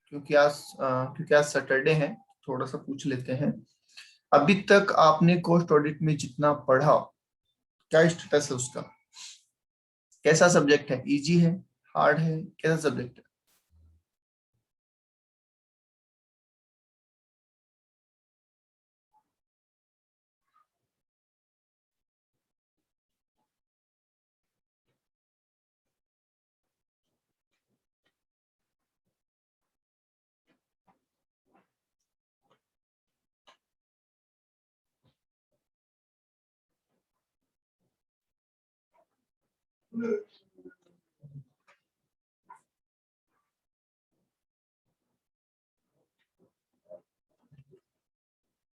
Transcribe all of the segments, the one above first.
क्योंकि आज सैटरडे है, थोड़ा सा पूछ लेते हैं। अभी तक आपने कॉस्ट ऑडिट में जितना पढ़ा, क्या स्टेटस है उसका? कैसा सब्जेक्ट है? इजी है, हार्ड है, कैसा सब्जेक्ट है?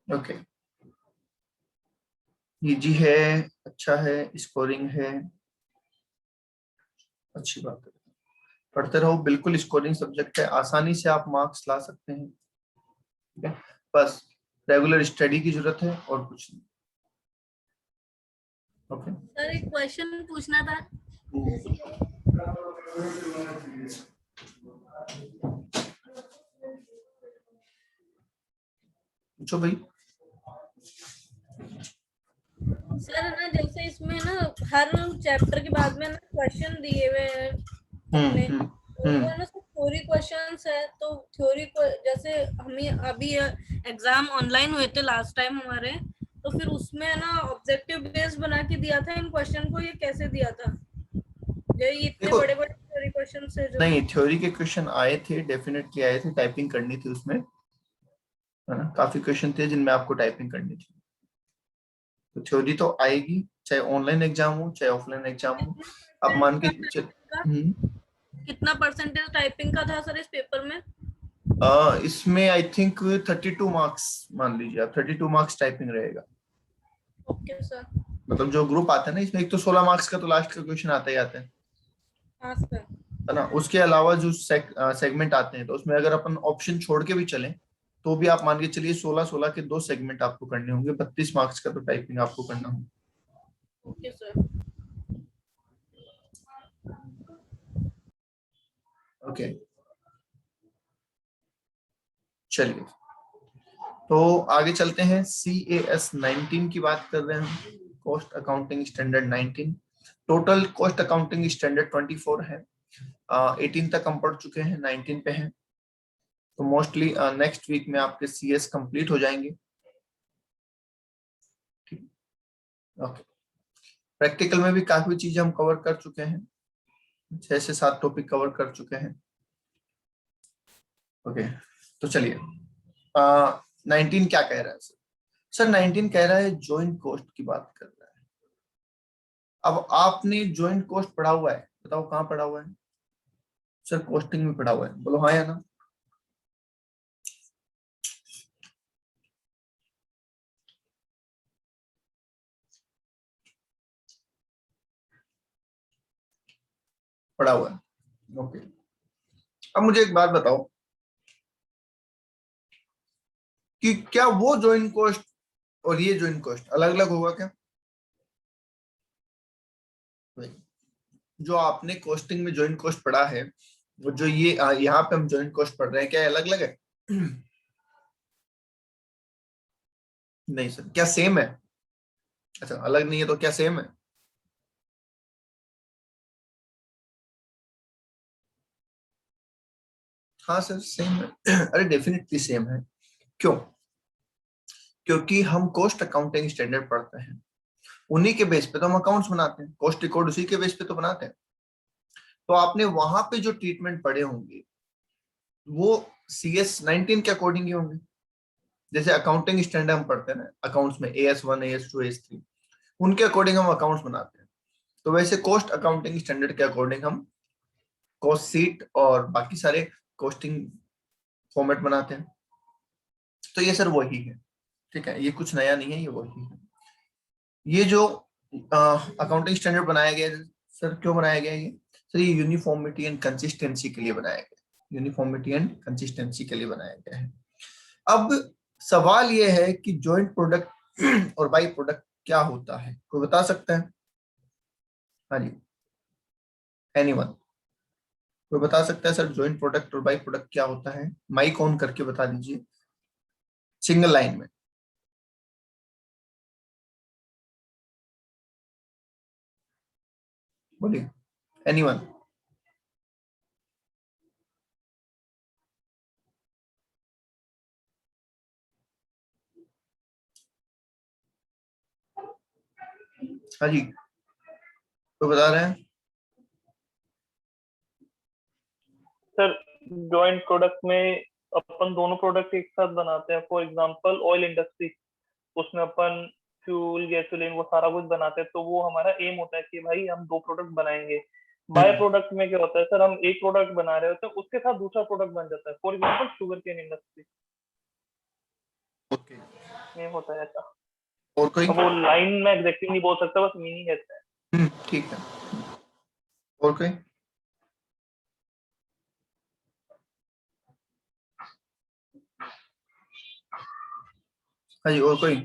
ओके, इजी है, अच्छा है, स्कोरिंग है, अच्छी बात है। पढ़ते रहो, बिल्कुल स्कोरिंग सब्जेक्ट है, आसानी से आप मार्क्स ला सकते हैं। ठीक है, बस रेगुलर स्टडी की जरूरत है और कुछ नहीं। ओके, सर एक क्वेश्चन पूछना था। पूछो भाई। सर ना जैसे इसमें ना हर चैप्टर के बाद में ना क्वेश्चन दिए हुए हैं अपने, हम्म वो हम्म ना सब थ्योरी क्वेश्चंस है। तो थ्योरी को जैसे हमें अभी एग्जाम ऑनलाइन हुए थे लास्ट टाइम हमारे, तो फिर उसमें ना ऑब्जेक्टिव बेस्ड बना के दिया था इन क्वेश्चन को। ये कैसे दिया था? जो ये इतने देखो, बड़े बड़े थ्योरी क्वेश्चन है जो। नहीं, थ्योरी के क्वेश्चन आए थे, डेफिनेटली आए थे, टाइपिंग करनी थी उसमें, है ना? काफी क्वेश्चन थे जिनमें आपको टाइपिंग करनी थी। तो थ्योरी तो आएगी, चाहे ऑनलाइन एग्जाम हो चाहे ऑफलाइन एग्जाम हो। आप मान के कितना परसेंटेज टाइपिंग का था सर इस पेपर में? इसमें आई थिंक 32 मार्क्स, मान लीजिए आप 32 मार्क्स टाइपिंग रहेगा। Okay sir. मतलब जो ग्रुप आता है ना, इसमें एक तो 16 मार्क्स का तो लास्ट का क्वेश्चन आता ही आता हाँ सर। है ना? उसके अलावा जो सेगमेंट आते हैं, तो उसमें अगर अपन ऑप्शन छोड़ के भी चलें तो भी आप मान के चलिए 16-16 के 2 सेगमेंट आपको करने होंगे, 32 मार्क्स का तो टाइपिंग आपको करना होगा। Okay sir. ओके, चलिए, तो आगे चलते हैं। CAS 19 की बात कर रहे हैं हम, cost accounting standard 19। Total cost accounting standard 24 है। 18 तक हम पढ़ चुके हैं, 19 पे हैं। तो मोस्टली नेक्स्ट वीक में आपके CS कंप्लीट हो जाएंगे। ठीक, ओके। प्रैक्टिकल में भी काफी चीजें हम कवर कर चुके हैं, 6 से 7 टॉपिक कवर कर चुके हैं। ओके, तो चलिए, 19 क्या कह रहा है सर? सर 19 कह रहा है ज्वाइंट कॉस्ट की बात कर रहा है। अब आपने ज्वाइंट कॉस्ट पढ़ा हुआ है, बताओ कहाँ पढ़ा हुआ है? सर कॉस्टिंग में पढ़ा हुआ है, बोलो हाँ या ना। पढ़ा हुआ है, ओके। अब मुझे एक बात बताओ कि क्या वो ज्वाइंट कॉस्ट और ये ज्वाइंट कॉस्ट अलग अलग होगा क्या? नहीं। जो आपने कॉस्टिंग में ज्वाइंट कॉस्ट पढ़ा है, वो जो ये यहाँ पे हम ज्वाइंट कॉस्ट पढ़ रहे हैं, क्या अलग अलग है? नहीं सर, क्या सेम है? अच्छा, अलग नहीं है तो क्या सेम है? हाँ सर, सेम है। अरे डेफिनेटली सेम है। क्यों? क्योंकि हम कॉस्ट अकाउंटिंग स्टैंडर्ड पढ़ते हैं, उन्हीं के बेस पे तो हम अकाउंट्स बनाते हैं, कॉस्ट रिकॉर्ड उसी के बेस पे तो बनाते हैं। तो आपने वहां पे जो ट्रीटमेंट पढ़े होंगे वो CS 19 के अकॉर्डिंग ही होंगे। जैसे अकाउंटिंग स्टैंडर्ड हम पढ़ते हैं ना अकाउंट्स में, AS 1, AS 2, AS 3, उनके अकॉर्डिंग हम अकाउंट्स बनाते हैं। तो वैसे कॉस्ट अकाउंटिंग स्टैंडर्ड के अकॉर्डिंग हम कॉस्ट सीट और बाकी सारे कॉस्टिंग फॉर्मेट बनाते हैं। तो ये सर वही है, ठीक है, ये कुछ नया नहीं है, ये वही है। ये जो अकाउंटिंग स्टैंडर्ड बनाया गया है, सर क्यों बनाया गया है ये? सर ये यूनिफॉर्मिटी एंड कंसिस्टेंसी के लिए बनाया गया है, यूनिफॉर्मिटी एंड कंसिस्टेंसी के लिए बनाया गया है। अब सवाल ये है कि जॉइंट प्रोडक्ट और बाई प्रोडक्ट क्या होता है, कोई बता सकता है? हाँ जी, एनीवन, कोई बता सकता है सर जॉइंट प्रोडक्ट और बाई प्रोडक्ट क्या होता है? माइक ऑन करके बता दीजिए सिंगल लाइन में। बोलिए, एनीवन? हाँ जी, कोई बता रहे हैं? सर जॉइंट प्रोडक्ट में अपन दोनों प्रोडक्ट एक साथ बनाते हैं। फॉर एग्जांपल ऑयल इंडस्ट्री, उसमें अपन फ्यूल गैसोलीन वो सारा कुछ बनाते हैं, तो वो हमारा एम होता है कि भाई हम दो प्रोडक्ट बनाएंगे। बाय प्रोडक्ट में क्या होता है सर, हम एक प्रोडक्ट बना रहे होते हैं, उसके साथ दूसरा प्रोडक्ट बन जाता है। For example sugar cane industry okay, में होता है ऐसा। और कोई? अब वो लाइन में एग्जैक्टली नहीं बोल सकता, बस मीनिंग ऐसा है। ठीक है, और कोई? हाँ जी, और कोई?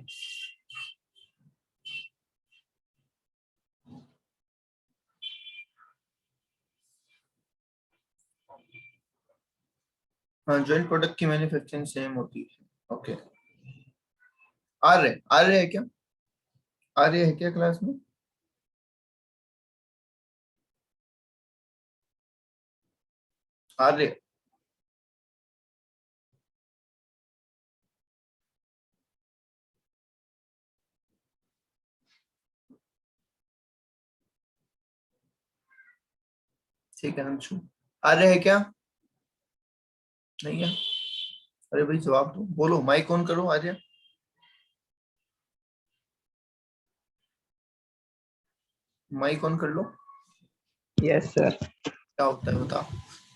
हाँ, जॉइंट प्रोडक्ट की मैन्युफैक्चरिंग सेम होती है। ओके, आर्य, आर्य है क्या? आर्य है क्या क्लास में? आर्य? ठीक है अंशु, आर्य है क्या? नहीं है? अरे भाई जवाब दो, बोलो, माइक ऑन करो आर्य। माइक ऑन कर लो। Yes sir. क्या होता है बताओ,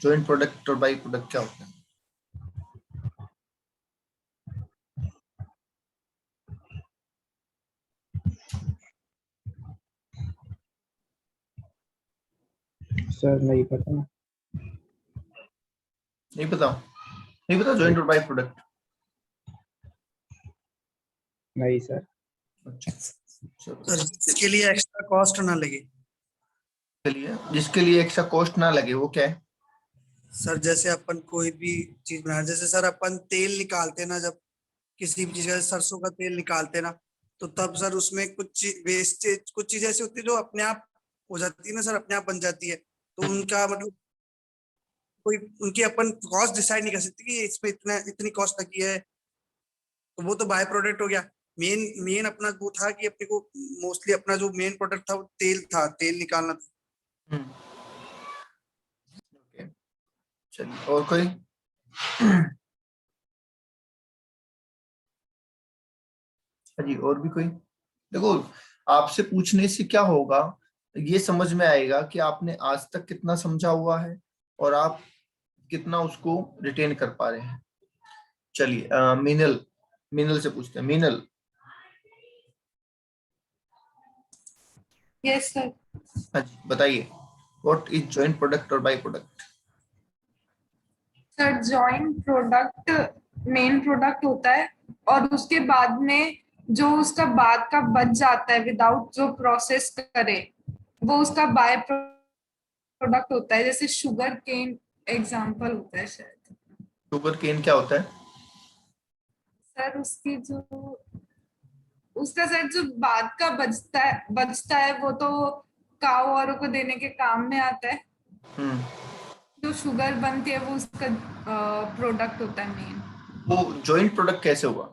जॉइंट प्रोडक्ट और बाई प्रोडक्ट क्या होता है? सर नहीं पता। नहीं पता? नहीं पता जॉइंट और बाई प्रोडक्ट? नहीं सर। अच्छा, सर जिसके लिए एक्स्ट्रा कॉस्ट ना लगे। चलिए, जिसके लिए एक्स्ट्रा कॉस्ट ना लगे वो क्या है? सर जैसे अपन कोई भी चीज बना, जैसे सर अपन तेल निकालते ना, जब किसी भी चीज का सरसों का तेल निकालते ना, तो तब सर उसमें कुछ वेस्टेज, कुछ चीज ऐसी होती है जो अपने आप हो जाती है ना सर, अपने आप बन जाती है। तो उनका मतलब कोई उनकी अपन कॉस्ट डिसाइड नहीं कर सकते कि इसमें इतना इतनी कॉस्ट लगी है, तो वो तो बाय प्रोडक्ट हो गया। मेन मेन अपना वो था कि अपने को मोस्टली अपना जो मेन प्रोडक्ट था वो तेल था, तेल निकालना था। ओके, चलिए, और कोई? जी, और भी कोई? देखो, आपसे पूछने से क्या होगा, ये समझ में आएगा कि आपने आज तक कितना समझा हुआ है और आप कितना उसको रिटेन कर पा रहे हैं। चलिए, मीनल, मीनल से पूछते हैं। Meenal, yes sir. हाँ जी, बताइए, व्हाट इज जॉइंट प्रोडक्ट और by product? Sir joint product main product होता है, और उसके बाद में जो उसका बाद का बच जाता है विदाउट जो प्रोसेस करे, वो उसका बाय प्रोडक्ट होता है। जैसे शुगर केन एग्जांपल होता है शायद। शुगर केन क्या होता है? सर उसकी जो उसका सर जो बाद का बचता है वो तो काऊ औरों को देने के काम में आता है। हम्म, जो शुगर बनती है वो उसका प्रोडक्ट होता है मेन। वो जॉइंट प्रोडक्ट कैसे हुआ?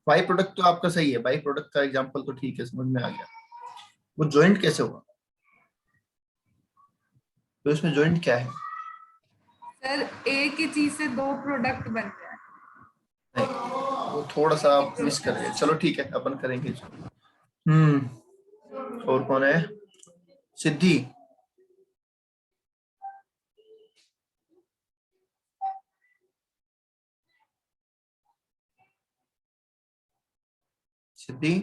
बाई प्रोडक्ट तो आपका सही है, बाई प्रोडक्ट का एग्जांपल तो ठीक है, समझ में आ गया। वो जॉइंट कैसे हुआ? तो इसमें जॉइंट क्या है? सर एक ही चीज से दो प्रोडक्ट बन रहे हैं। नहीं, वो थोड़ा सा आप मिस कर गए। चलो ठीक है, अपन करेंगे इसको। और कौन है? सिद्धि। सिद्धि,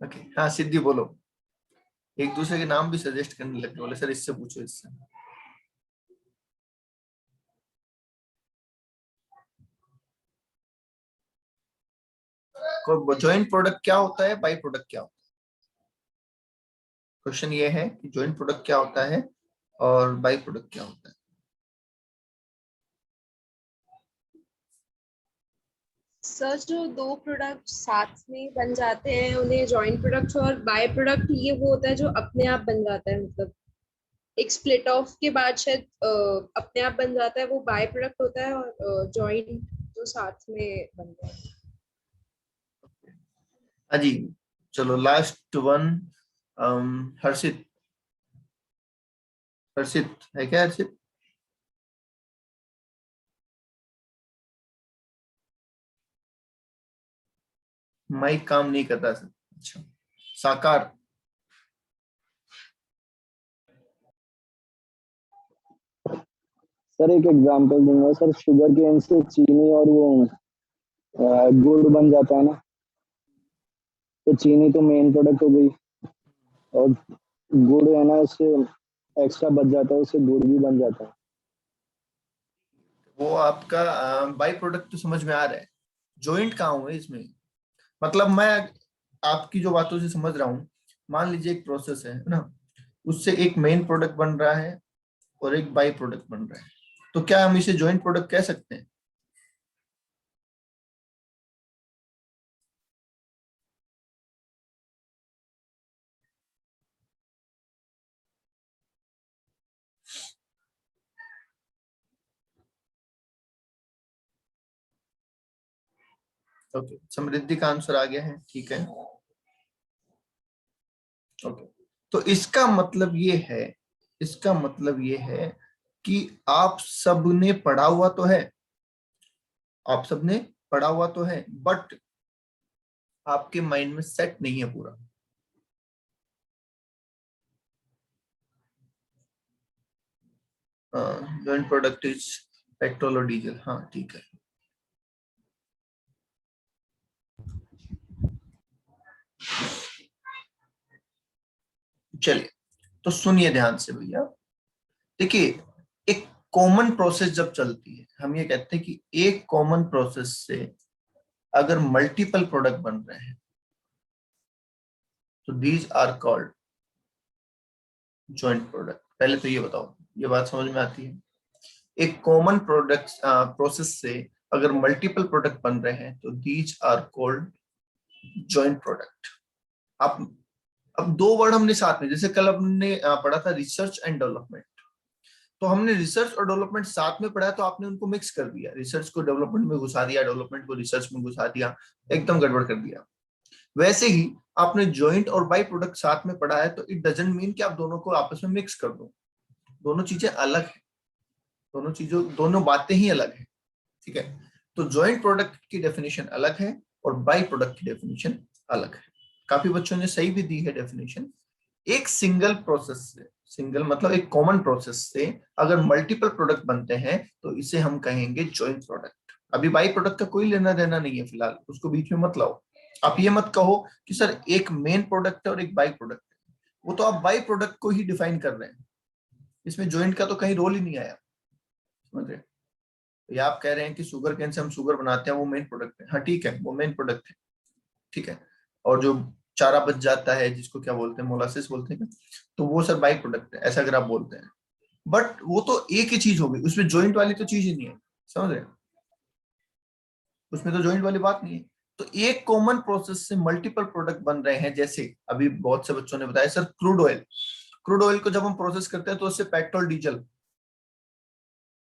ओके, हाँ सिद्धि बोलो। एक दूसरे के नाम भी सजेस्ट करने लगे, बोले सर इससे पूछो, इससे। जॉइंट प्रोडक्ट क्या होता है, बाई प्रोडक्ट क्या होता है? क्वेश्चन ये है कि जॉइंट प्रोडक्ट क्या होता है और बाई प्रोडक्ट क्या होता है? सर जो दो प्रोडक्ट साथ में बन जाते हैं उन्हें जॉइंट प्रोडक्ट, और बाय प्रोडक्ट ये वो होता है जो अपने आप बन जाता है, मतलब एक स्प्लिट ऑफ के बाद शायद अपने आप बन जाता है, वो बाय प्रोडक्ट होता है, और जॉइंट जो साथ में बनता है। हाँ जी, चलो लास्ट वन। हर्षित, हर्षित है क्या? हर्षित माइक काम नहीं कर रहा सर। अच्छा, साकार। सर एक एग्जांपल दूंगा सर, शुगर केन से चीनी और वो गुड़ बन जाता है ना, तो चीनी तो मेन प्रोडक्ट हो गई और गुड़ है ना उससे एक्स्ट्रा बच जाता है, उससे गुड़ भी बन जाता है। वो आपका बाई प्रोडक्ट तो समझ में आ रहा है, जॉइंट कहाँ हुए इसमें? मतलब मैं आपकी जो बातों से समझ रहा हूँ, मान लीजिए एक प्रोसेस है ना, उससे एक मेन प्रोडक्ट बन रहा है और एक बाई प्रोडक्ट बन रहा है, तो क्या हम इसे जॉइंट प्रोडक्ट कह सकते हैं? ओके, समृद्धि का आंसर आ गया है, ठीक है। ओके, तो इसका मतलब ये है, इसका मतलब ये है कि आप सबने पढ़ा हुआ तो है, आप सबने पढ़ा हुआ तो है, बट आपके माइंड में सेट नहीं है पूरा। जॉइंट प्रोडक्ट इज पेट्रोल और डीजल, हाँ ठीक है। चलिए, तो सुनिए ध्यान से भैया, देखिए एक कॉमन प्रोसेस जब चलती है, हम ये कहते हैं कि एक कॉमन प्रोसेस से अगर मल्टीपल प्रोडक्ट बन रहे हैं तो these are called joint product. पहले तो ये बताओ, ये बात समझ में आती है? एक कॉमन प्रोडक्ट प्रोसेस से अगर मल्टीपल प्रोडक्ट बन रहे हैं तो these are called joint product. अब दो वर्ड हमने साथ में, जैसे कल हमने पढ़ा था रिसर्च एंड डेवलपमेंट, तो हमने रिसर्च और डेवलपमेंट साथ में पढ़ा, तो आपने उनको मिक्स कर दिया, रिसर्च को डेवलपमेंट में घुसा दिया, डेवलपमेंट को रिसर्च में घुसा दिया, एकदम गड़बड़ कर दिया। वैसे ही आपने जॉइंट और बाई प्रोडक्ट साथ में पढ़ा है, तो इट डजंट मीन कि आप दोनों को आपस में मिक्स कर दो, दोनों चीजें अलग है, दोनों बातें ही अलग है, ठीक है। तो जॉइंट प्रोडक्ट की डेफिनेशन अलग है और बाई प्रोडक्ट की डेफिनेशन अलग है। काफी बच्चों ने सही भी दी है डेफिनेशन। एक सिंगल प्रोसेस से, सिंगल मतलब एक कॉमन प्रोसेस से अगर मल्टीपल प्रोडक्ट बनते हैं तो इसे हम कहेंगे जॉइंट प्रोडक्ट। अभी बाई प्रोडक्ट का कोई लेना देना नहीं है फिलहाल, उसको बीच में मत लाओ। आप ये मत कहो कि सर एक मेन प्रोडक्ट है और एक बाई प्रोडक्ट है, वो तो आप बाई प्रोडक्ट को ही डिफाइन कर रहे हैं, इसमें जॉइंट का तो कहीं रोल ही नहीं आया, समझ रहे? या आप कह रहे हैं कि शुगर केन से हम शुगर बनाते हैं, वो मेन प्रोडक्ट है, हाँ ठीक है वो मेन प्रोडक्ट है, ठीक है। और जो चारा बच जाता है जिसको क्या बोलते हैं, मोलासिस बोलते हैं, तो वो सर बाई प्रोडक्ट है, ऐसा अगर आप बोलते हैं। बट वो तो एक ही चीज हो गई, उसमें जॉइंट वाली तो चीज ही नहीं है, समझ रहे? उसमें तो जॉइंट वाली बात नहीं है। तो एक कॉमन प्रोसेस से मल्टीपल प्रोडक्ट बन रहे हैं, जैसे अभी बहुत से बच्चों ने बताया sir crude oil, crude oil को जब हम प्रोसेस करते हैं तो उससे पेट्रोल डीजल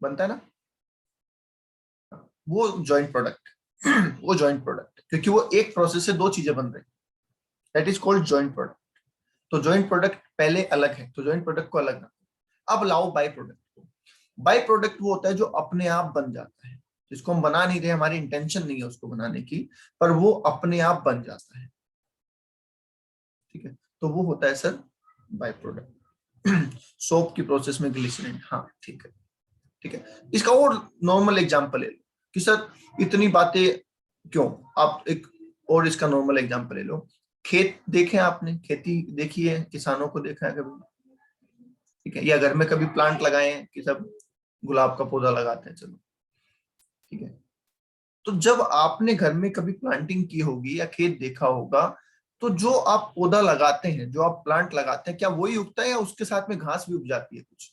बनता है ना, वो जॉइंट प्रोडक्ट वो जॉइंट प्रोडक्ट, क्योंकि वो एक प्रोसेस से दो चीजें बन रही, that is called joint product. तो जॉइंट प्रोडक्ट पहले अलग है, तो जॉइंट प्रोडक्ट को अलग रखो। अब लाओ बाई प्रोडक्ट को। बाई प्रोडक्ट वो होता है जो अपने आप बन जाता है, जिसको हम बना नहीं रहे, हमारी इंटेंशन नहीं है उसको बनाने की, पर वो अपने आप बन जाता है, ठीक है। तो वो होता है सर बाई प्रोडक्ट। सोप की प्रोसेस में ग्लिसरीन, हाँ ठीक है, ठीक है। इसका और नॉर्मल एग्जांपल ले लो कि सर इतनी बातें क्यों, आप एक और इसका नॉर्मल एग्जांपल ले लो। खेत देखे आपने, खेती देखी है, किसानों को देखा है कभी, ठीक है, या घर में कभी प्लांट लगाए हैं कि सब गुलाब का पौधा लगाते हैं, चलो ठीक है। तो जब आपने घर में कभी प्लांटिंग की होगी या खेत देखा होगा, तो जो आप पौधा लगाते हैं, जो आप प्लांट लगाते हैं, क्या वही उगता है या उसके साथ में घास भी उग जाती है? कुछ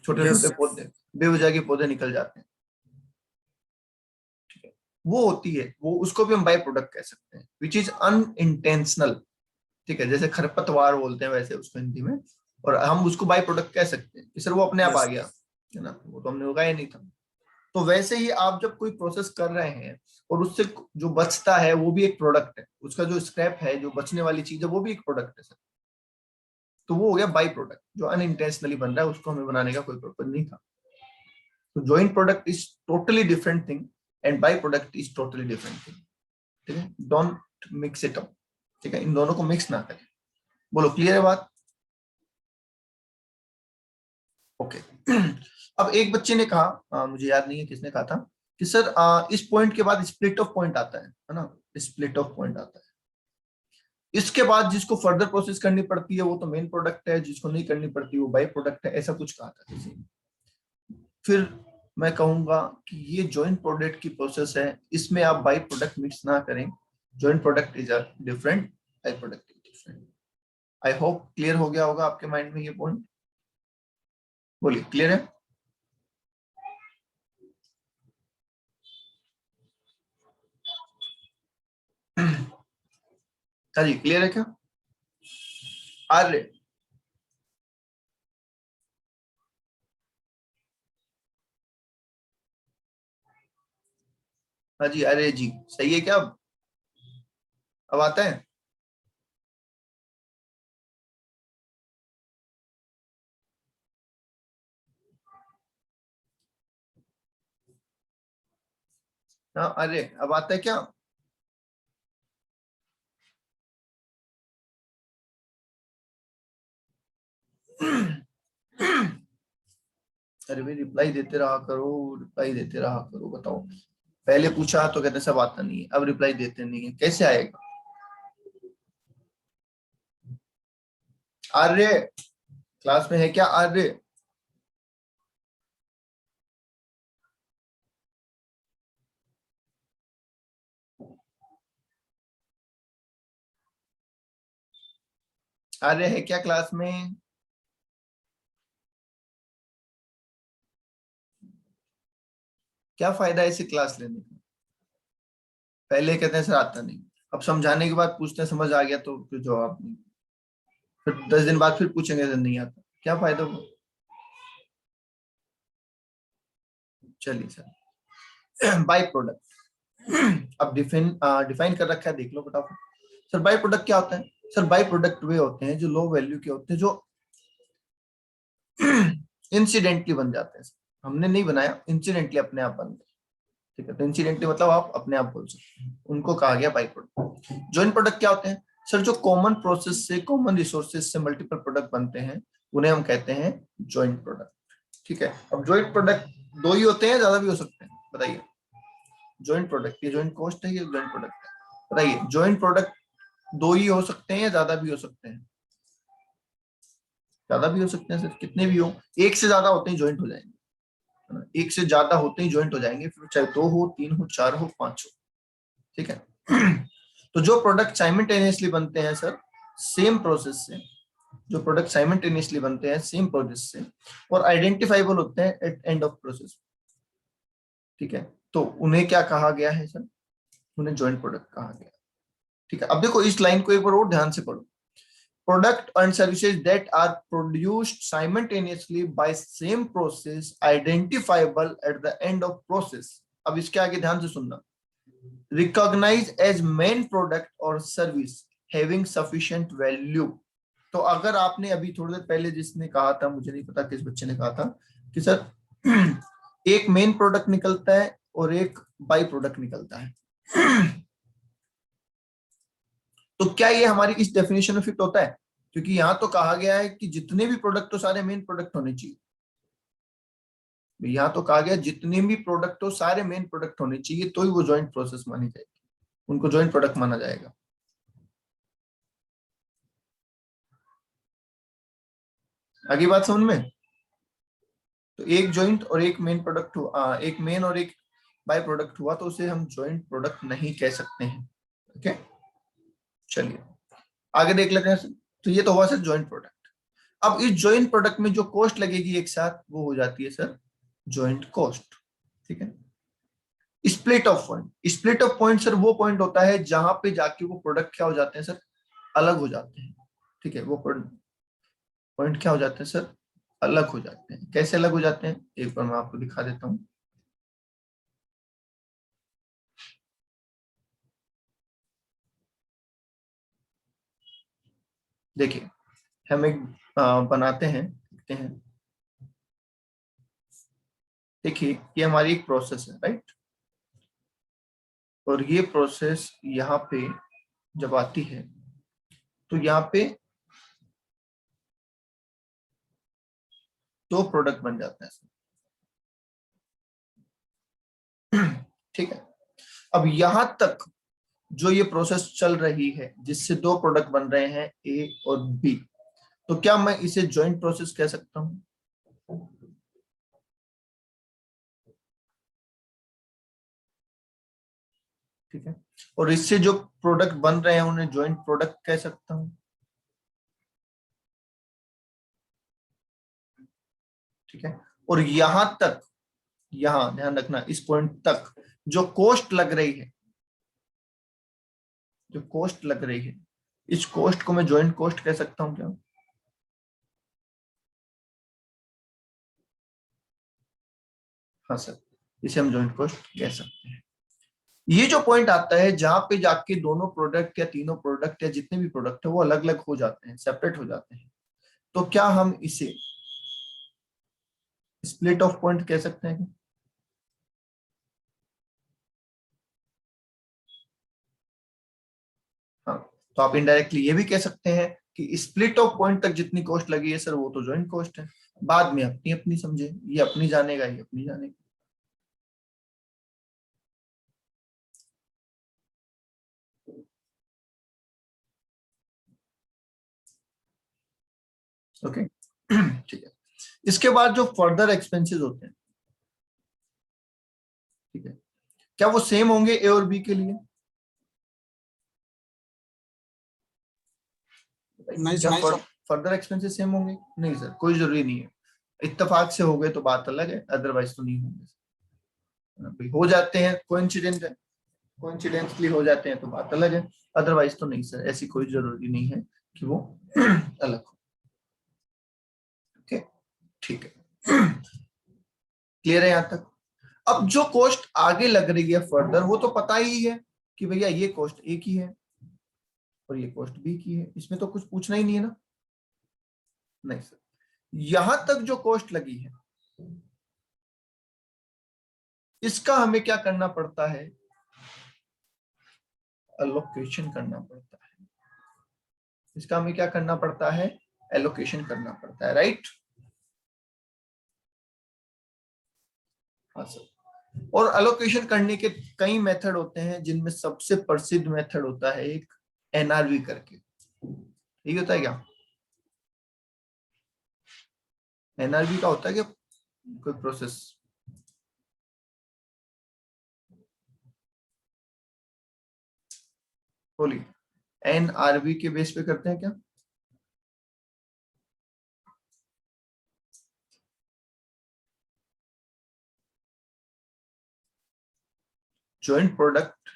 छोटे Yes. छोटे पौधे, बेवजह के पौधे निकल जाते हैं, ठीक है, वो होती है, वो उसको भी हम बाय प्रोडक्ट कह सकते हैं, विच इज अनइंटेंशनल, ठीक है, जैसे खरपतवार बोलते हैं वैसे उसको हिंदी में, और हम उसको बाय प्रोडक्ट कह सकते हैं कि सर वो अपने आप आ गया है ना, वो तो हमने उगाया नहीं था। तो वैसे ही आप जब कोई प्रोसेस कर रहे हैं और उससे जो बचता है वो भी एक प्रोडक्ट है, उसका जो स्क्रैप है, जो बचने वाली चीज है, वो भी एक प्रोडक्ट है सर। तो वो हो गया बाई प्रोडक्ट, जो अनइंटेंशनली बन रहा है, उसको हमें बनाने का कोई पर्पज नहीं था। तो joint product is totally different thing and by product is totally different thing, ठीक है, डोंट मिक्स इट अप, ठीक है, इन दोनों को मिक्स ना करें। बोलो क्लियर है बात? ओके। अब एक बच्चे ने कहा, मुझे याद नहीं है किसने कहा था, कि सर इस पॉइंट के बाद स्प्लिट ऑफ पॉइंट आता है ना, स्प्लिट ऑफ पॉइंट आता है, इसके बाद जिसको फर्दर प्रोसेस करनी पड़ती है वो तो मेन प्रोडक्ट है, जिसको नहीं करनी पड़ती वो बाई प्रोडक्ट है, ऐसा कुछ कहा था किसी ने। फिर मैं कहूंगा कि ये जॉइंट प्रोडक्ट की प्रोसेस है, इसमें आप बाई प्रोडक्ट मिक्स ना करें, joint product is a different, by product is different. I hope clear हो गया होगा आपके माइंड में ये पॉइंट। बोलिए क्लियर है? हाँ जी, क्लियर है क्या? आर्य, हाँ जी, अरे जी सही है क्या? अब आता है? हाँ, अरे अब आता है क्या? अरे भाई रिप्लाई देते रहा करो, रिप्लाई देते रहा करो। बताओ, पहले पूछा तो कहते सब आता नहीं है, अब रिप्लाई देते नहीं है, कैसे आएगा? आर्य क्लास में है क्या? आर्य, आर्य है क्या क्लास में? क्या फायदा है इसे क्लास लेने का? पहले कहते हैं सर आता नहीं, अब समझाने के बाद पूछते हैं समझ आ गया तो फिर जवाब नहीं, फिर 10 दिन बाद फिर पूछेंगे सर नहीं आता, क्या फायदा हुआ? चलिए सर, बाई प्रोडक्ट अब डिफाइन कर रखा है, देख लो फटाफट। सर बाई प्रोडक्ट क्या होता है? सर बाई प्रोडक्ट वे होते हैं जो लो वैल्यू के होते हैं, जो इंसिडेंटली बन जाते हैं, हमने नहीं बनाया, इंसिडेंटली अपने आप बन गए, ठीक है, तो इंसिडेंटली मतलब आप अपने आप बोल सकते हैं, उनको कहा गया बाई प्रोडक्ट। जॉइंट प्रोडक्ट क्या होते हैं? सर जो कॉमन प्रोसेस से, कॉमन रिसोर्सेज से मल्टीपल प्रोडक्ट बनते हैं, उन्हें हम कहते हैं जॉइंट प्रोडक्ट, ठीक है। अब जॉइंट प्रोडक्ट दो ही होते हैं, ज्यादा भी हो सकते हैं? बताइए, जॉइंट प्रोडक्ट, ये जॉइंट कॉस्ट है, ये जॉइंट प्रोडक्ट है, बताइए, जॉइंट प्रोडक्ट दो ही हो सकते हैं या ज्यादा भी हो सकते हैं? ज्यादा भी हो सकते हैं सर, कितने भी हो, एक से ज्यादा होते ही ज्वाइंट हो जाएंगे, है ना? एक से ज्यादा होते ही ज्वाइंट हो जाएंगे, फिर चाहे 2 हो, 3 हो, 4 हो, 5 हो, ठीक है। तो जो प्रोडक्ट साइमल्टेनियसली बनते हैं सर सेम प्रोसेस से, जो प्रोडक्ट साइमल्टेनियसली बनते हैं सेम प्रोसेस से और आइडेंटिफाइबल होते हैं एट एंड ऑफ प्रोसेस, ठीक है, तो उन्हें क्या कहा गया है सर? उन्हें जॉइंट प्रोडक्ट कहा गया, ठीक है। अब देखो इस लाइन को एक बार और ध्यान से पढ़ो, product and services that are produced simultaneously by same process identifiable at the end of process। अब इसके आगे ध्यान से सुनना, recognize as main product or service having sufficient value। तो अगर आपने अभी थोड़ी देर पहले जिसने कहा था, मुझे नहीं पता किस बच्चे ने कहा था कि सर एक मेन प्रोडक्ट निकलता है और एक बाई प्रोडक्ट निकलता है, तो क्या ये हमारी इस डेफिनेशन में फिट होता है? क्योंकि यहां तो कहा गया है कि जितने भी प्रोडक्ट हो सारे मेन प्रोडक्ट होने चाहिए, यहां तो कहा गया जितने भी प्रोडक्ट हो सारे मेन प्रोडक्ट होने चाहिए, तो ही वो जॉइंट प्रोसेस मानी जाएगी, उनको जॉइंट प्रोडक्ट माना जाएगा। आगे बात समझ में? तो एक जॉइंट और एक मेन प्रोडक्ट हो, एक मेन और एक बाय प्रोडक्ट हुआ तो उसे हम जॉइंट प्रोडक्ट नहीं कह सकते हैं। ओके, चलिए आगे देख लेते हैं। तो ये तो हुआ सर जॉइंट प्रोडक्ट। अब इस जॉइंट प्रोडक्ट में जो कॉस्ट लगेगी एक साथ वो हो जाती है सर जॉइंट कॉस्ट। ठीक है। Split off point, split off point sir वो पॉइंट होता है जहां पे जाके वो प्रोडक्ट क्या हो जाते हैं सर, अलग हो जाते हैं। ठीक है, वो पॉइंट क्या हो जाते हैं सर, अलग हो जाते हैं। कैसे अलग हो जाते हैं एक बार मैं आपको दिखा देता हूं। देखिए हम एक बनाते हैं, देखते हैं। देखिए ये हमारी एक प्रोसेस है, राइट। और ये प्रोसेस यहाँ पे जब आती है तो यहाँ पे 2 प्रोडक्ट बन जाते हैं। ठीक है। अब यहां तक जो ये प्रोसेस चल रही है जिससे 2 प्रोडक्ट बन रहे हैं ए और बी, तो क्या मैं इसे जॉइंट प्रोसेस कह सकता हूं? ठीक है। और इससे जो प्रोडक्ट बन रहे हैं उन्हें जॉइंट प्रोडक्ट कह सकता हूं। ठीक है। और यहां तक, यहां ध्यान रखना इस पॉइंट तक जो कॉस्ट लग रही है, जो कॉस्ट लग रही है, इस कॉस्ट को मैं जॉइंट कॉस्ट कह सकता हूं क्या? हाँ सर, इसे हम जॉइंट कॉस्ट कह सकते हैं। ये जो पॉइंट आता है जहां पे जाके दोनों प्रोडक्ट या तीनों प्रोडक्ट या जितने भी प्रोडक्ट है वो अलग अलग हो जाते हैं, सेपरेट हो जाते हैं, तो क्या हम इसे स्प्लिट ऑफ पॉइंट कह सकते हैं? हाँ, तो आप इनडायरेक्टली ये भी कह सकते हैं कि स्प्लिट ऑफ पॉइंट तक जितनी कॉस्ट लगी है सर वो तो जॉइंट कॉस्ट है। बाद में अपनी अपनी समझे, ये अपनी जानेगा, ये अपनी जानेगा। ओके ठीक है। इसके बाद जो फर्दर एक्सपेंसेस होते हैं, ठीक है, क्या वो सेम होंगे ए और बी के लिए? क्या फर्दर एक्सपेंसेस सेम होंगे? नहीं सर, कोई जरूरी नहीं है। इत्तेफाक से हो गए तो बात अलग है, अदरवाइज तो नहीं होंगे। हो जाते हैं, कोइंसिडेंट है, कोइंसिडेंटली हो जाते हैं तो बात अलग है, अदरवाइज तो नहीं सर, ऐसी कोई जरूरी नहीं है कि वो अलग हो। ओके ठीक है, क्लियर है यहाँ तक? अब जो कॉस्ट आगे लग रही है फर्दर, वो तो पता ही है कि भैया ये कॉस्ट ए की है और ये कॉस्ट बी की है, इसमें तो कुछ पूछना ही नहीं है ना। नहीं सर, यहां तक जो कॉस्ट लगी है इसका हमें क्या करना पड़ता है? एलोकेशन करना पड़ता है। इसका हमें क्या करना पड़ता है? एलोकेशन करना पड़ता है, राइट। हाँ सर, और एलोकेशन करने के कई मेथड होते हैं जिनमें सबसे प्रसिद्ध मेथड होता है एक एनआरवी करके। यही होता है क्या? एनआरवी का होता है क्या कोई प्रोसेस? बोलिए, एनआरवी के बेस पे करते हैं क्या? जॉइंट प्रोडक्ट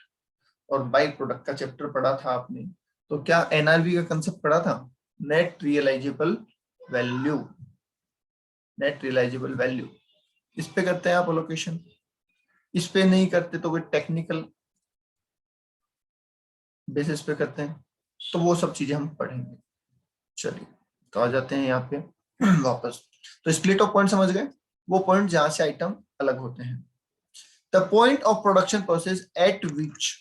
और बाई प्रोडक्ट का चैप्टर पढ़ा था आपने, तो क्या एनआरवी का कंसेप्ट पढ़ा था? Net realisable value, net realisable value. इस पे करते हैं आप एलोकेशन, इस पे नहीं करते तो कोई टेक्निकल बेसिस पे करते हैं, तो वो सब चीजें हम पढ़ेंगे। चलिए तो आ जाते हैं यहाँ पे वापस। तो स्प्लिट ऑफ पॉइंट समझ गए, वो पॉइंट जहां से आइटम अलग होते हैं। The point of production process at which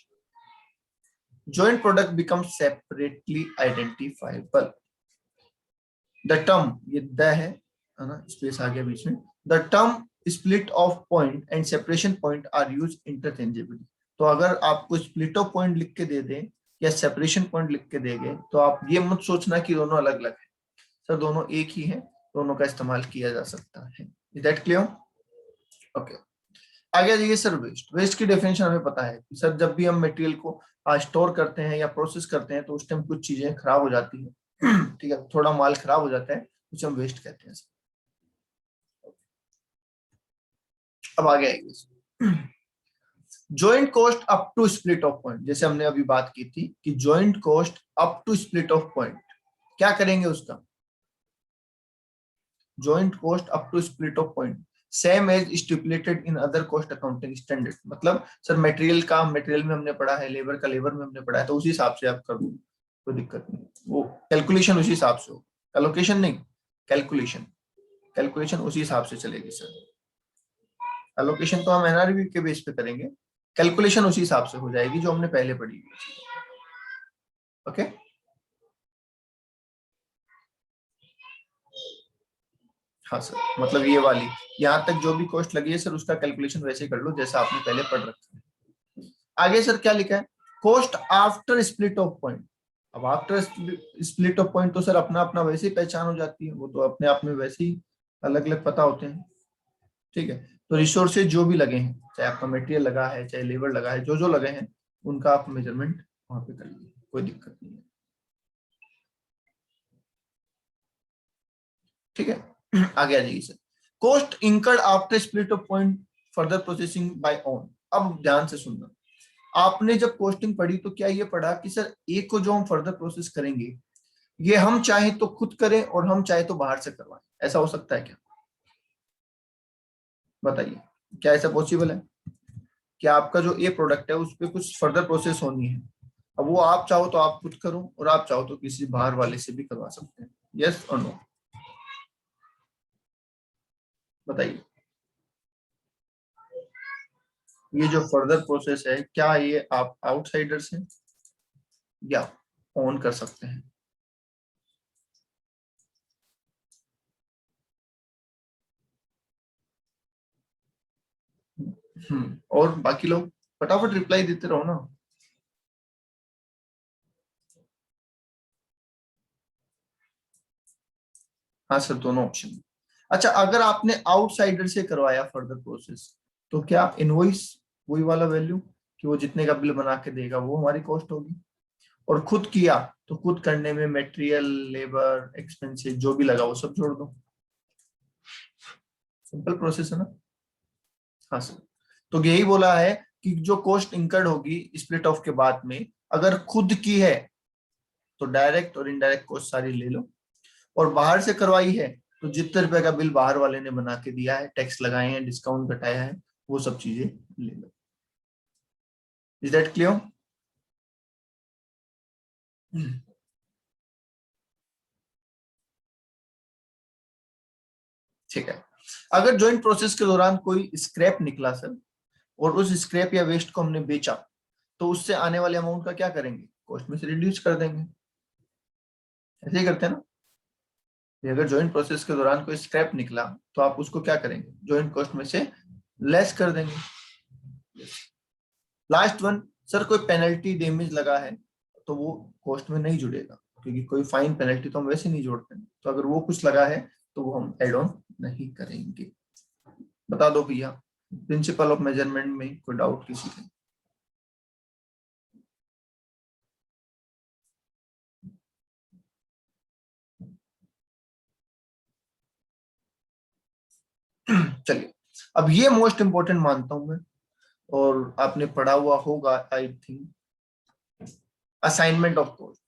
joint product becomes separately identifiable. The term, ये द है ना, स्पेस आ गया बीच में। The term split of point and separation point are used interchangeably. तो अगर आपको split of point लिख के दे दें या separation point लिख के देंगे तो आप ये मत सोचना कि दोनों अलग अलग है सर, दोनों एक ही है, दोनों का इस्तेमाल किया जा सकता है। Is that clear? Okay. आगे जाइए सर, वेस्ट की डेफिनेशन हमें पता है कि सर जब भी हम मटेरियल को स्टोर करते हैं या प्रोसेस करते हैं तो उस टाइम कुछ चीजें खराब हो जाती है ठीक है, थोड़ा माल खराब हो जाता है, उसे हम वेस्ट कहते हैं। अब आगे आएंगे joint cost up to split off point, जैसे हमने अभी बात की थी कि joint cost up to split off point क्या करेंगे उसका, joint cost up to split off point same as stipulated in other cost accounting standard. मतलब सर मटेरियल का मटेरियल में हमने पढ़ा है, लेबर का लेबर में हमने पढ़ा है, तो उसी हिसाब से आप कर दो, कोई दिक्कत नहीं, वो कैलकुलेशन उसी हिसाब से हो, एलोकेशन नहीं, कैलकुलेशन, कैलकुलेशन उसी हिसाब से चलेगी सर। एलोकेशन तो हम एनआरवी के बेस पे करेंगे, कैलकुलेशन उसी हिसाब से हो जाएगी जो हमने पहले पढ़ी है। ओके हाँ सर, मतलब ये वाली यहाँ तक जो भी कॉस्ट लगी है सर उसका कैलकुलेशन वैसे कर लो जैसा आपने पहले पढ़ रखा है। आगे सर क्या लिखा है, cost after split off point. अब आफ्टर स्प्लिट ऑफ पॉइंट तो सर अपना अपना वैसे ही पहचान हो जाती है, वो तो अपने आप में वैसे ही अलग अलग पता होते हैं, ठीक है। तो रिसोर्सेज जो भी लगे हैं, चाहे आपका मटेरियल लगा है चाहे लेबर लगा है, जो जो लगे हैं उनका आप मेजरमेंट वहां पे कर लीजिए, कोई दिक्कत नहीं है, ठीक है। आगे आ जाइए sir, cost incurred after split off point further processing by own. अब ध्यान से सुनना, आपने जब कॉस्टिंग पढ़ी तो क्या ये पढ़ा कि सर एक को जो हम फर्दर प्रोसेस करेंगे ये हम चाहे तो खुद करें और हम चाहे तो बाहर से करवाएं, ऐसा हो सकता है क्या, बताइए क्या ऐसा पॉसिबल है कि आपका जो ये प्रोडक्ट है उस पर कुछ फर्दर प्रोसेस होनी है, अब वो आप चाहो तो आप खुद करो और आप चाहो तो किसी बाहर वाले से भी करवा सकते हैं, यस और नो, बताइए। ये जो फर्दर प्रोसेस है क्या ये आप आउटसाइडर से या ऑन कर सकते हैं, और बाकी लोग फटाफट रिप्लाई देते रहो ना। हाँ सर, दोनों ऑप्शन। अच्छा, अगर आपने आउटसाइडर से करवाया फर्दर प्रोसेस तो क्या इनवॉइस वही वाला वैल्यू कि वो जितने का बिल बना के देगा वो हमारी कॉस्ट होगी, और खुद किया तो खुद करने में मटेरियल लेबर एक्सपेंसेस जो भी लगा वो सब जोड़ दो, सिंपल प्रोसेस है ना। हाँ सर, तो यही बोला है कि जो कॉस्ट इंकर्ड होगी स्प्लिट ऑफ के बाद में अगर खुद की है तो डायरेक्ट और इनडायरेक्ट कॉस्ट सारी ले लो, और बाहर से करवाई है तो जितने रुपए का बिल बाहर वाले ने बना के दिया है, टैक्स लगाए हैं, डिस्काउंट घटाया है, वो सब चीजें ले लो। Is that clear? ठीक है। अगर ज्वाइंट प्रोसेस के दौरान कोई स्क्रैप निकला सर और उस स्क्रैप या वेस्ट को हमने बेचा तो उससे आने वाले अमाउंट का क्या करेंगे, कॉस्ट में से रिड्यूस कर देंगे, ऐसे ही करते हैं ना। अगर ज्वाइंट प्रोसेस के दौरान कोई स्क्रैप निकला तो आप उसको क्या करेंगे, ज्वाइंट कॉस्ट में से लेस कर देंगे। लास्ट वन सर, कोई पेनल्टी डैमेज लगा है तो वो कॉस्ट में नहीं जुड़ेगा क्योंकि कोई फाइन पेनल्टी तो हम वैसे नहीं जोड़ते, तो अगर वो कुछ लगा है तो वो हम एड ऑन नहीं करेंगे। बता दो भैया, प्रिंसिपल ऑफ मेजरमेंट में कोई डाउट किसी का? चलिए, अब ये मोस्ट इंपोर्टेंट मानता हूं मैं और आपने पढ़ा हुआ होगा I think, assignment of cost.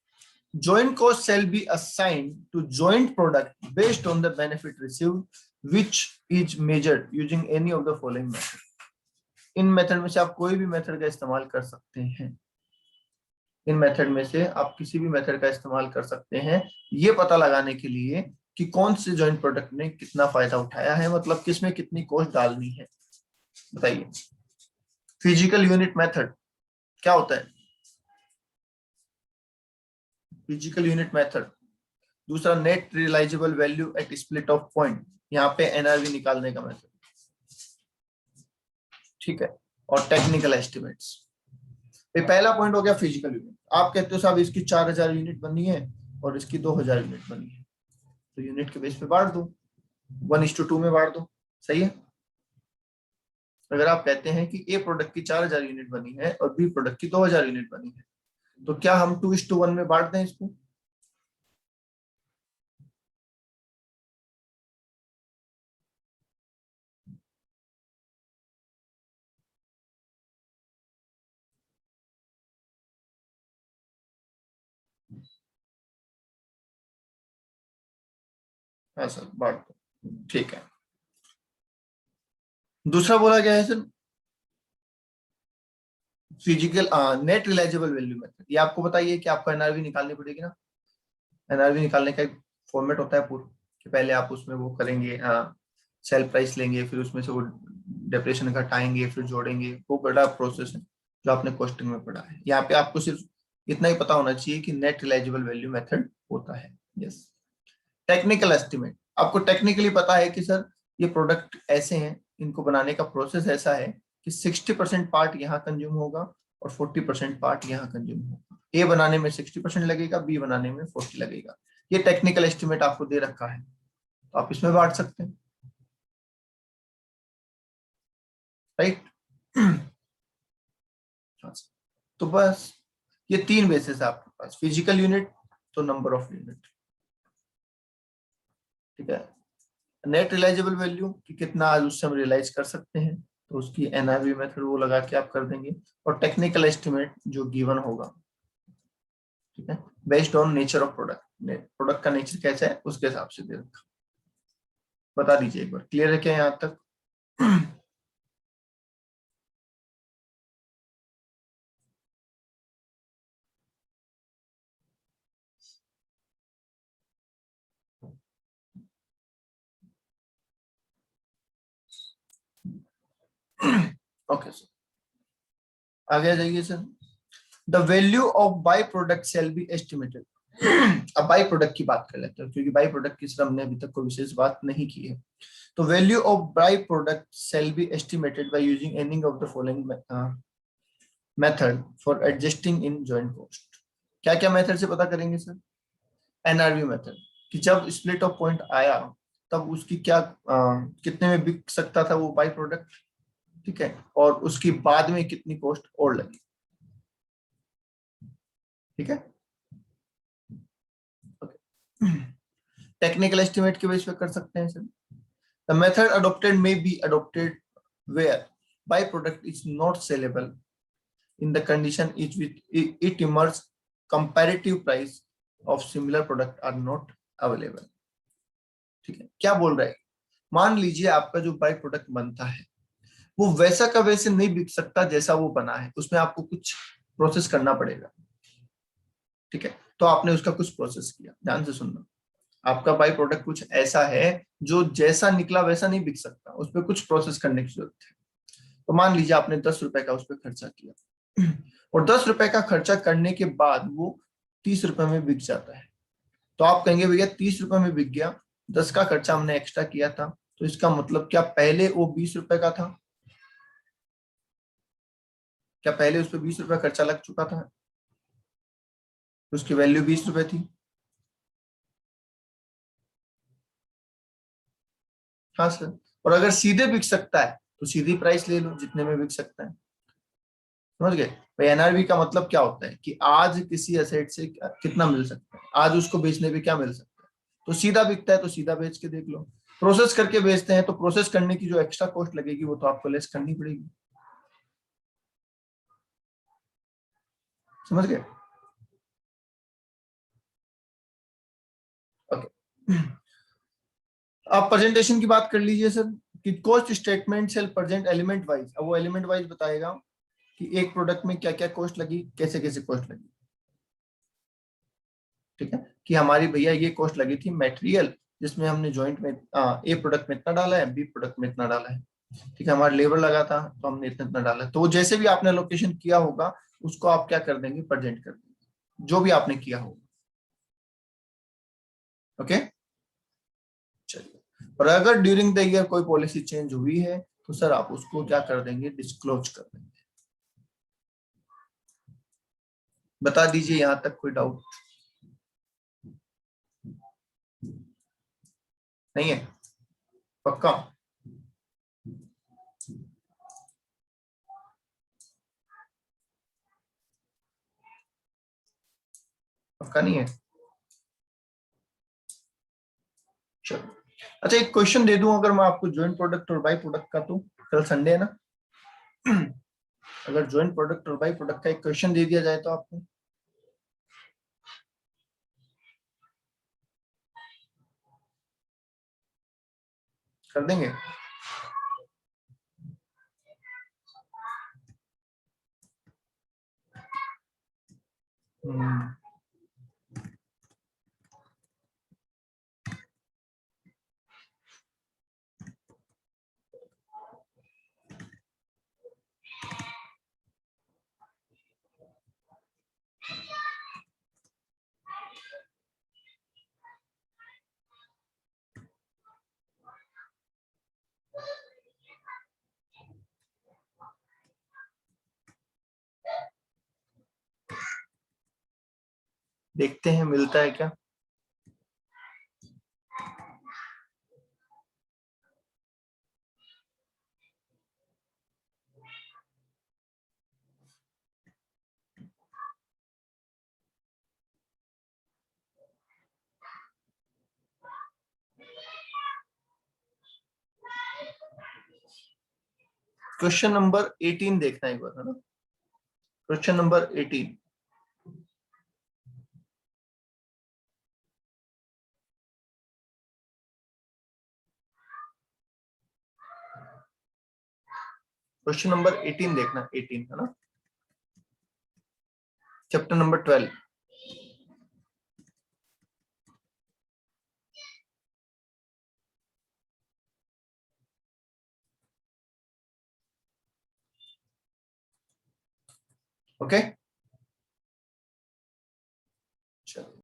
Joint cost shall be assigned to joint product based on the benefit received, which is measured using any of the following method. In method में से आप कोई भी मेथड का इस्तेमाल कर सकते हैं, इन मेथड में से आप किसी भी मेथड का इस्तेमाल कर सकते हैं ये पता लगाने के लिए कि कौन से जॉइंट प्रोडक्ट ने कितना फायदा उठाया है, मतलब किसमें कितनी कॉस्ट डालनी है, बताइए। फिजिकल यूनिट मेथड क्या होता है, फिजिकल यूनिट मेथड। दूसरा net realisable value at split off point, यहाँ पे एनआरवी निकालने का मेथड, ठीक है। और टेक्निकल एस्टिमेट्स। ये पहला पॉइंट हो गया फिजिकल यूनिट। आप कहते हो साहब इसकी 4000 यूनिट बनी है और इसकी 2000 यूनिट बनी है, तो यूनिट के बेस पे बांट दो, 1:2 में बांट दो, सही है। अगर आप कहते हैं कि ए प्रोडक्ट की 4000 यूनिट बनी है और बी प्रोडक्ट की 2000 यूनिट बनी है, तो क्या हम 2:1 में बांट दें इसको? हाँ सर, बांट दो, ठीक है। दूसरा बोला गया है sir physical net realisable value method. ये आपको बताइए कि आपको एनआरवी निकालनी पड़ेगी ना। एनआरवी निकालने का एक फॉर्मेट होता है पूरा, कि पहले आप उसमें वो करेंगे, सेल प्राइस लेंगे, फिर उसमें से वो डेप्रेशन घटाएंगे, फिर जोड़ेंगे। वो बड़ा प्रोसेस है जो आपने कॉस्टिंग में पढ़ा है। यहाँ पे आपको सिर्फ इतना ही पता होना चाहिए कि नेट रिलाइजेबल वैल्यू मेथड होता है। यस। टेक्निकल एस्टिमेट, आपको टेक्निकली पता है कि सर ये प्रोडक्ट ऐसे हैं, इनको बनाने का प्रोसेस ऐसा है कि 60% पार्ट यहाँ कंज्यूम होगा और 40% पार्ट यहाँ कंज्यूम होगा। ए बनाने में 60% लगेगा, बी बनाने में 40 लगेगा। ये टेक्निकल एस्टिमेट आपको दे रखा है, तो आप इसमें बांट सकते हैं, राइट। तो बस ये 3 बेसिस है आपके पास, फिजिकल यूनिट तो नंबर ऑफ यूनिट, ठीक है। नेट रिलाइजेबल वैल्यू कि कितना आज उससे हम रियलाइज कर सकते हैं, तो उसकी एनआरवी मेथड वो लगा के आप कर देंगे। और टेक्निकल एस्टिमेट जो गिवन होगा, ठीक है, based on nature of product, product का नेचर कैसा है उसके हिसाब से दे रखा। बता दीजिए एक बार, क्लियर है क्या यहाँ तक? ओके सर, आगे आ जाइए sir. The value of by product shall be estimated. अब बाई प्रोडक्ट की बात कर लेते हैं, क्योंकि बाई प्रोडक्ट की सर हमने अभी तक कोई विशेष बात नहीं की है। तो value of by product shall be estimated by using any of the following method for adjusting in joint cost. क्या क्या मेथड से पता करेंगे सर? एनआरवी मेथड, कि जब स्प्लिट ऑफ पॉइंट आया तब उसकी क्या कितने में बिक सकता था वो बाई प्रोडक्ट, ठीक है, और उसकी बाद में कितनी कॉस्ट और लगी, ठीक है। टेक्निकल एस्टिमेट के बेस पे कर सकते हैं sir. The method adopted may be adopted where by product is not saleable in the condition it emerge comparative price of similar product are not available, ठीक है। क्या बोल रहा है? मान लीजिए आपका जो बाय प्रोडक्ट बनता है वो वैसा का वैसे नहीं बिक सकता जैसा वो बना है, उसमें आपको कुछ प्रोसेस करना पड़ेगा, ठीक है। तो आपने उसका कुछ प्रोसेस किया, ध्यान से सुनना। आपका बाई प्रोडक्ट कुछ ऐसा है जो जैसा निकला वैसा नहीं बिक सकता, उस पर कुछ प्रोसेस करने की जरूरत है। तो मान लीजिए आपने 10 रुपए का उस पर खर्चा किया और 10 रुपए का खर्चा करने के बाद वो 30 रुपए में बिक जाता है। तो आप कहेंगे भैया 30 रुपए में बिक गया, 10 का खर्चा हमने एक्स्ट्रा किया था, तो इसका मतलब क्या पहले वो 20 रुपए का था? क्या पहले उस पर 20 रुपए खर्चा लग चुका था? उसकी वैल्यू 20 रुपए थी। हाँ सर, और अगर सीधे बिक सकता है तो सीधी प्राइस ले लो जितने में बिक सकता है, समझ गए भाई। एनआरवी का मतलब क्या होता है कि आज किसी एसेट से कितना मिल सकता है, आज उसको बेचने पे क्या मिल सकता है। तो सीधा बिकता है तो सीधा बेच के देख लो, प्रोसेस करके बेचते हैं तो प्रोसेस करने की जो एक्स्ट्रा कॉस्ट लगेगी वो तो आपको लेस करनी पड़ेगी, समझ गए? ओके, आप प्रेजेंटेशन की बात कर लीजिए सर, कि cost statement sale present element wise. अब वो एलिमेंट वाइज बताएगा कि एक प्रोडक्ट में क्या क्या कॉस्ट लगी, कैसे कैसे कॉस्ट लगी, ठीक है। कि हमारी भैया ये कॉस्ट लगी थी मटेरियल, जिसमें हमने जॉइंट में ए प्रोडक्ट में इतना डाला है, बी प्रोडक्ट में इतना डाला है, ठीक है। हमारा लेबर लगा था तो हमने इतना इतना डाला, तो जैसे भी आपने लोकेशन किया होगा उसको आप क्या कर देंगे, प्रेजेंट कर देंगे जो भी आपने किया होगा, ओके। चलिए, और अगर ड्यूरिंग द ईयर कोई पॉलिसी चेंज हुई है तो सर आप उसको क्या कर देंगे, डिस्क्लोज कर देंगे। बता दीजिए यहां तक कोई डाउट नहीं है? पक्का? पक्का नहीं है? चलो अच्छा, एक क्वेश्चन दे दूं अगर मैं आपको ज्वाइंट प्रोडक्ट और बाई प्रोडक्ट का, तो कल संडे है ना, अगर ज्वाइंट प्रोडक्ट और बाई प्रोडक्ट का एक क्वेश्चन दे दिया जाए तो आपको कर देंगे? देखते हैं मिलता है क्या। क्वेश्चन नंबर 18 देखना एक बार, है ना, क्वेश्चन नंबर 18। क्वेश्चन नंबर 18 देखना, 18 है ना, चैप्टर नंबर 12। ओके